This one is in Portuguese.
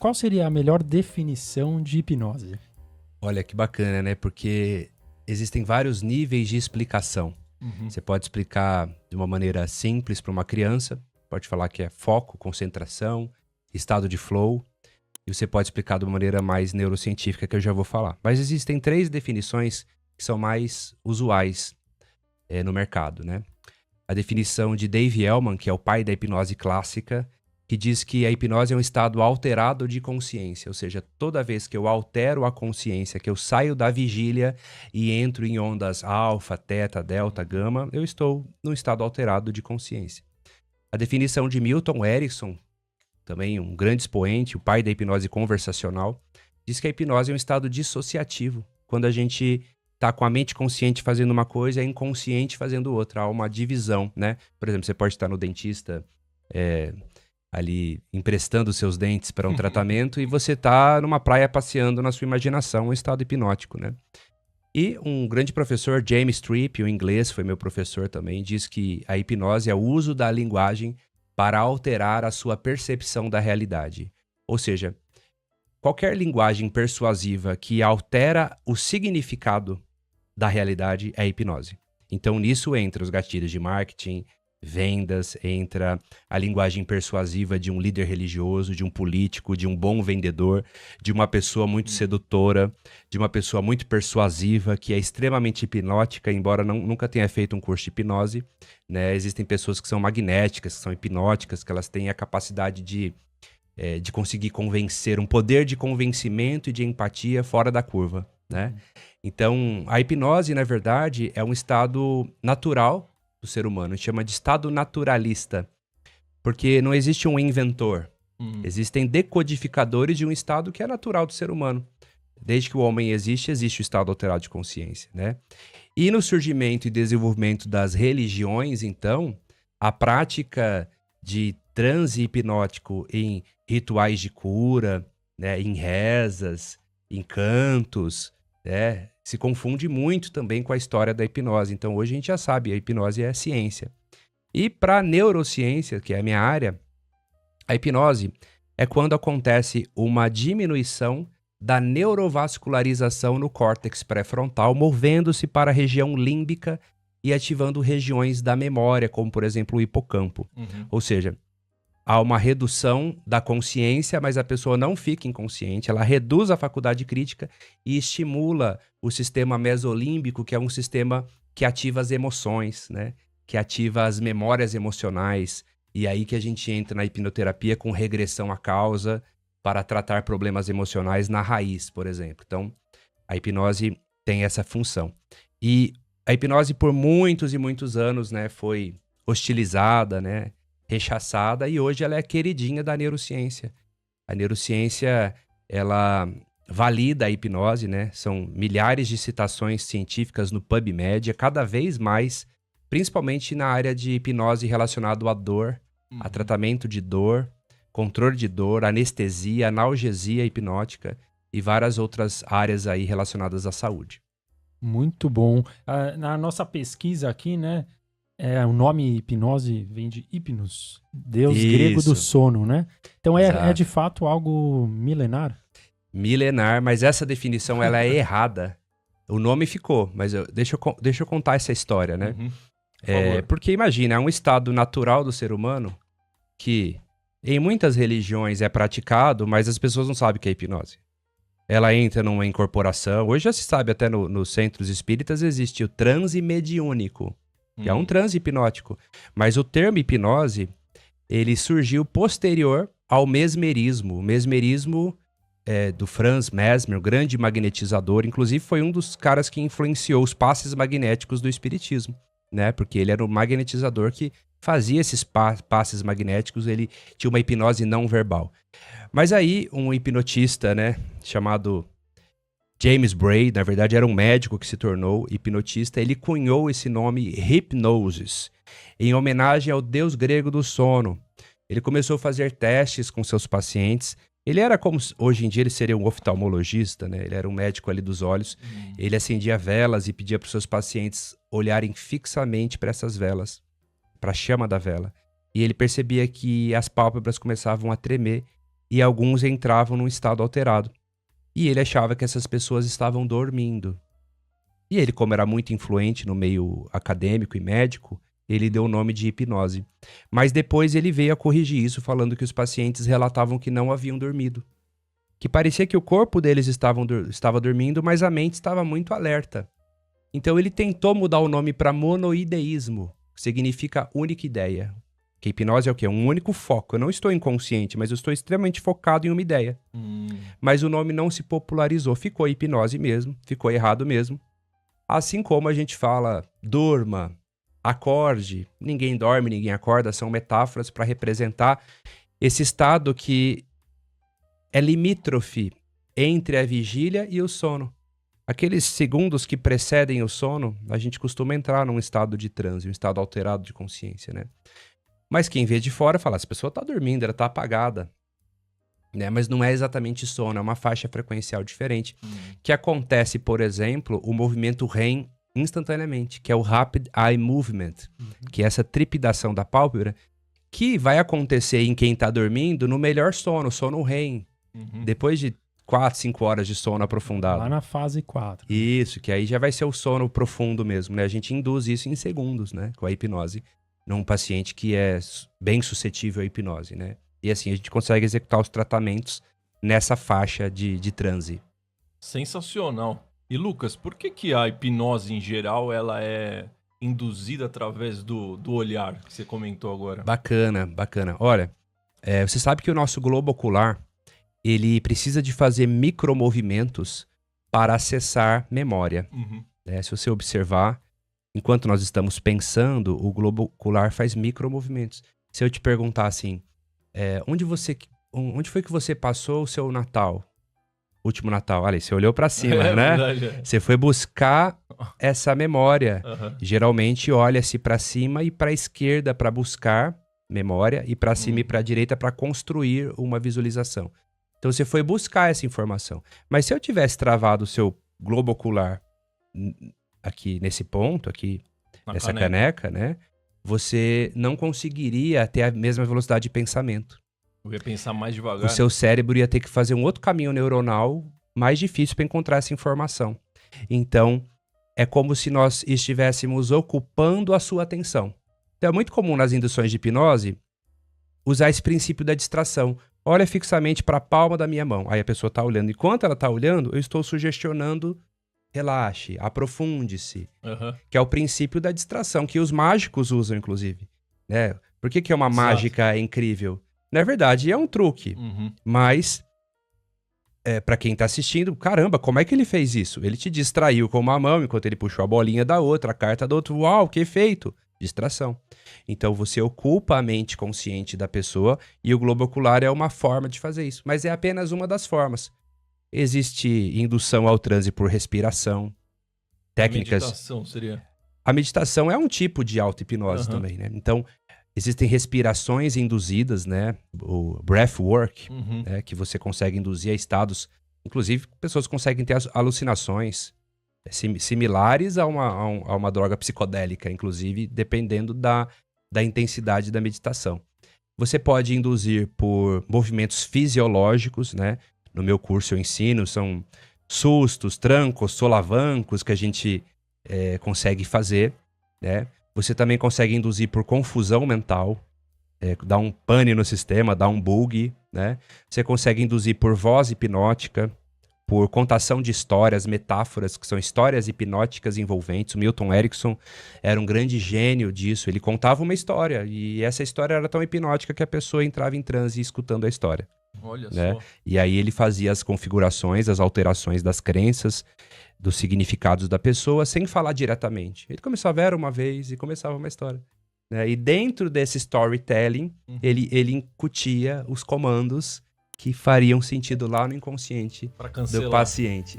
qual seria a melhor definição de hipnose? Olha que bacana, né? Porque existem vários níveis de explicação. Você pode explicar de uma maneira simples para uma criança, pode falar que é foco, concentração, estado de flow, e você pode explicar de uma maneira mais neurocientífica, que eu já vou falar. Mas existem 3 definições que são mais usuais no mercado, né? A definição de Dave Elman, que é o pai da hipnose clássica, que diz que a hipnose é um estado alterado de consciência, ou seja, toda vez que eu altero a consciência, que eu saio da vigília e entro em ondas alfa, teta, delta, gama, eu estou num estado alterado de consciência. A definição de Milton Erickson, também um grande expoente, o pai da hipnose conversacional, diz que a hipnose é um estado dissociativo, quando a gente está com a mente consciente fazendo uma coisa e a inconsciente fazendo outra, há uma divisão, né? Por exemplo, você pode estar no dentista ali emprestando seus dentes para um tratamento e você está numa praia passeando na sua imaginação, um estado hipnótico, né? E um grande professor, James Tripp, o inglês, foi meu professor também, diz que a hipnose é o uso da linguagem para alterar a sua percepção da realidade. Ou seja, qualquer linguagem persuasiva que altera o significado da realidade é hipnose. Então nisso entra os gatilhos de marketing, vendas, entra a linguagem persuasiva de um líder religioso, de um político, de um bom vendedor, de uma pessoa muito sedutora, de uma pessoa muito persuasiva, que é extremamente hipnótica, embora nunca tenha feito um curso de hipnose, né? Existem pessoas que são magnéticas, que são hipnóticas, que elas têm a capacidade de conseguir convencer, um poder de convencimento e de empatia fora da curva, né? Então, a hipnose, na verdade, é um estado natural do ser humano. A gente chama de estado naturalista, porque não existe um inventor. Existem decodificadores de um estado que é natural do ser humano. Desde que o homem existe, existe o estado alterado de consciência, né? E no surgimento e desenvolvimento das religiões, então, a prática de transe hipnótico em rituais de cura, né, em rezas, em cantos, né, se confunde muito também com a história da hipnose. Então, hoje a gente já sabe, a hipnose é ciência. E para a neurociência, que é a minha área, a hipnose é quando acontece uma diminuição da neurovascularização no córtex pré-frontal, movendo-se para a região límbica e ativando regiões da memória, como, por exemplo, o hipocampo. Ou seja, há uma redução da consciência, mas a pessoa não fica inconsciente, ela reduz a faculdade crítica e estimula o sistema mesolímbico, que é um sistema que ativa as emoções, né? Que ativa as memórias emocionais. E aí que a gente entra na hipnoterapia com regressão à causa para tratar problemas emocionais na raiz, por exemplo. Então, a hipnose tem essa função. E a hipnose, por muitos e muitos anos, né, foi hostilizada, né, rechaçada, e hoje ela é queridinha da neurociência. A neurociência, ela valida a hipnose, né? São milhares de citações científicas no PubMed, cada vez mais, principalmente na área de hipnose relacionada à dor, a tratamento de dor, controle de dor, anestesia, analgesia hipnótica e várias outras áreas aí relacionadas à saúde. Muito bom. Na nossa pesquisa aqui, né? O nome hipnose vem de hipnos, deus grego do sono, né? Então é de fato algo milenar? Milenar, mas essa definição ela é errada. O nome ficou, mas deixa eu contar essa história, né? Por favor. Porque imagina, é um estado natural do ser humano que em muitas religiões é praticado, mas as pessoas não sabem o que é hipnose. Ela entra numa incorporação. Hoje já se sabe, até nos centros espíritas existe o transe mediúnico, que é um transe hipnótico. Mas o termo hipnose, ele surgiu posterior ao mesmerismo. O mesmerismo do Franz Mesmer, o grande magnetizador, inclusive foi um dos caras que influenciou os passes magnéticos do espiritismo, né? Porque ele era um magnetizador que fazia esses passes magnéticos, ele tinha uma hipnose não verbal. Mas aí um hipnotista, né, chamado James Bray, na verdade era um médico que se tornou hipnotista, ele cunhou esse nome hipnosis, em homenagem ao deus grego do sono. Ele começou a fazer testes com seus pacientes. Ele era como, hoje em dia ele seria um oftalmologista, né? Ele era um médico ali dos olhos. Ele acendia velas e pedia para os seus pacientes olharem fixamente para essas velas, para a chama da vela. E ele percebia que as pálpebras começavam a tremer e alguns entravam num estado alterado. E ele achava que essas pessoas estavam dormindo. E ele, como era muito influente no meio acadêmico e médico, ele deu o nome de hipnose. Mas depois ele veio a corrigir isso, falando que os pacientes relatavam que não haviam dormido. Que parecia que o corpo deles estava dormindo, mas a mente estava muito alerta. Então ele tentou mudar o nome para monoideísmo, que significa única ideia. Que a hipnose é o quê? Um único foco. Eu não estou inconsciente, mas eu estou extremamente focado em uma ideia. Mas o nome não se popularizou, ficou hipnose mesmo, ficou errado mesmo. Assim como a gente fala durma, acorde, ninguém dorme, ninguém acorda, são metáforas para representar esse estado que é limítrofe entre a vigília e o sono. Aqueles segundos que precedem o sono, a gente costuma entrar num estado de transe, um estado alterado de consciência, né? Mas quem vê de fora fala, essa pessoa está dormindo, ela está apagada. Né? Mas não é exatamente sono, é uma faixa frequencial diferente. Que acontece, por exemplo, o movimento REM instantaneamente, que é o Rapid Eye Movement, que é essa trepidação da pálpebra, que vai acontecer em quem está dormindo no melhor sono REM. Depois de 4, 5 horas de sono aprofundado. Lá na fase 4. Isso, que aí já vai ser o sono profundo mesmo, né? A gente induz isso em segundos, né? Com a hipnose, num paciente que é bem suscetível à hipnose, né? E assim, a gente consegue executar os tratamentos nessa faixa de transe. Sensacional. E Lucas, por que a hipnose em geral ela é induzida através do olhar, que você comentou agora? Bacana. Olha, você sabe que o nosso globo ocular, ele precisa de fazer micromovimentos para acessar memória. Se você observar, enquanto nós estamos pensando, o globo ocular faz micromovimentos. Se eu te perguntar assim, onde foi que você passou o seu Natal? Último Natal. Olha, você olhou para cima, né? Verdade. Você foi buscar essa memória. Geralmente olha-se para cima e para a esquerda para buscar memória e para cima e para a direita para construir uma visualização. Então você foi buscar essa informação. Mas se eu tivesse travado o seu globo ocular aqui nesse ponto, aqui nessa caneca, né? Você não conseguiria ter a mesma velocidade de pensamento. Eu ia pensar mais devagar. O seu cérebro ia ter que fazer um outro caminho neuronal mais difícil para encontrar essa informação. Então, é como se nós estivéssemos ocupando a sua atenção. Então, é muito comum nas induções de hipnose usar esse princípio da distração. Olha fixamente para a palma da minha mão. Aí a pessoa está olhando. Enquanto ela está olhando, eu estou sugestionando, relaxe, aprofunde-se. Que é o princípio da distração, que os mágicos usam, inclusive. Né? Por que é uma mágica incrível? Na verdade, é um truque. Mas, para quem está assistindo, caramba, como é que ele fez isso? Ele te distraiu com uma mão, enquanto ele puxou a bolinha da outra, a carta da outra. Uau, que efeito! Distração. Então, você ocupa a mente consciente da pessoa e o globo ocular é uma forma de fazer isso. Mas é apenas uma das formas. Existe indução ao transe por respiração. Técnicas... A meditação seria? A meditação é um tipo de auto-hipnose também, né? Então, existem respirações induzidas, né? O breathwork, né? Que você consegue induzir a estados... Inclusive, pessoas conseguem ter alucinações similares a uma droga psicodélica, inclusive, dependendo da intensidade da meditação. Você pode induzir por movimentos fisiológicos, né? No meu curso eu ensino, são sustos, trancos, solavancos que a gente consegue fazer, né? Você também consegue induzir por confusão mental, dar um pane no sistema, dar um bug, né? Você consegue induzir por voz hipnótica, por contação de histórias, metáforas, que são histórias hipnóticas envolventes. O Milton Erickson era um grande gênio disso. Ele contava uma história, e essa história era tão hipnótica que a pessoa entrava em transe escutando a história. Olha né? só. E aí ele fazia as configurações, as alterações das crenças, dos significados da pessoa, sem falar diretamente. Ele começava, era uma vez, e começava uma história. Né? E dentro desse storytelling, ele incutia os comandos que fariam sentido lá no inconsciente do paciente.